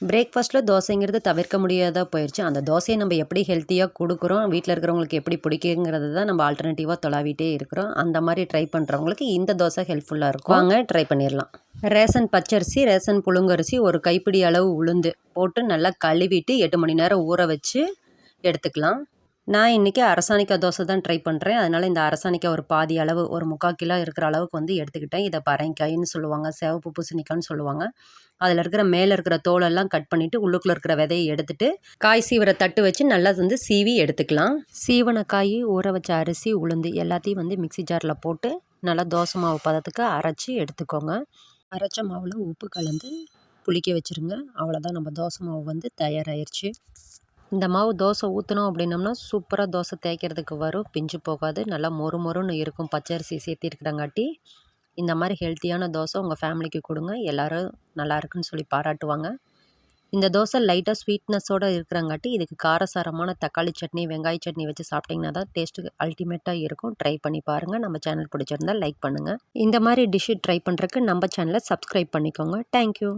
பிரேக்ஃபாஸ்ட்டில் தோசைங்கிறது தவிர்க்க முடியாதா போயிடுச்சு. அந்த தோசையை நம்ம எப்படி ஹெல்த்தியாக கொடுக்குறோம், வீட்டில் இருக்கிறவங்களுக்கு எப்படி பிடிக்குங்கிறது தான் நம்ம ஆல்டர்னேட்டிவாக தொலாவிட்டே இருக்கிறோம். அந்த மாதிரி ட்ரை பண்ணுறவங்களுக்கு இந்த தோசை ஹெல்ப்ஃபுல்லாக இருக்கும். வாங்க ட்ரை பண்ணிடலாம். ரேஷன் பச்சரிசி, ரேஷன் புழுங்கரிசி, ஒரு கைப்பிடி அளவு உளுந்து போட்டு நல்லா கழுவிட்டு 8 மணி நேரம் ஊற வச்சு எடுத்துக்கலாம். நான் இன்றைக்கி அரசாணிக்காய் தோசை தான் ட்ரை பண்ணுறேன். அதனால் இந்த அரசாணிக்காய் ஒரு பாதி அளவு, ஒரு 3/4 கிலோ இருக்கிற அளவுக்கு வந்து எடுத்துக்கிட்டேன். இதை பரங்கிக்காயின்னு சொல்லுவாங்க, சிவப்பு பூசணிக்காய்ன்னு சொல்லுவாங்க. அதில் இருக்கிற மேலே இருக்கிற தோலெல்லாம் கட் பண்ணிவிட்டு உள்ளுக்குள்ளே இருக்கிற விதையை எடுத்துட்டு காய் சீவிர தட்டு வச்சு நல்லா வந்து சீவி எடுத்துக்கலாம். சீவன காய், ஊற வச்ச அரிசி, உளுந்து எல்லாத்தையும் வந்து மிக்சி ஜாரில் போட்டு நல்லா தோசை மாவு பதத்துக்கு அரைச்சி எடுத்துக்கோங்க. அரைச்ச மாவில் உப்பு கலந்து புளிக்க வச்சுருங்க. அவ்வளோதான், நம்ம தோசை மாவு வந்து தயாராகிருச்சு. இந்த மாவு தோசை ஊற்றினோம் அப்படின்னம்னா சூப்பராக தோசை தேய்க்கிறதுக்கு வரும், பிஞ்சு போகாது, நல்லா மொறு மொறுன்னு இருக்கும். பச்சரிசி சேர்த்திருக்கிறங்காட்டி இந்த மாதிரி ஹெல்த்தியான தோசை உங்கள் ஃபேமிலிக்கு கொடுங்க. எல்லோரும் நல்லா இருக்குன்னு சொல்லி பாராட்டுவாங்க. இந்த தோசை லைட்டாக ஸ்வீட்னஸோடு இருக்கிறங்காட்டி இதுக்கு காரசாரமான தக்காளி சட்னி, வெங்காய சட்னி வச்சு சாப்பிட்டிங்கன்னா தான் டேஸ்ட்டு அல்டிமேட்டாக இருக்கும். ட்ரை பண்ணி பாருங்கள். நம்ம சேனல் பிடிச்சிருந்தால் லைக் பண்ணுங்கள். இந்த மாதிரி டிஷ்ஷு ட்ரை பண்ணுறதுக்கு நம்ம சேனலை சப்ஸ்கிரைப் பண்ணிக்கோங்க. தேங்க்யூ.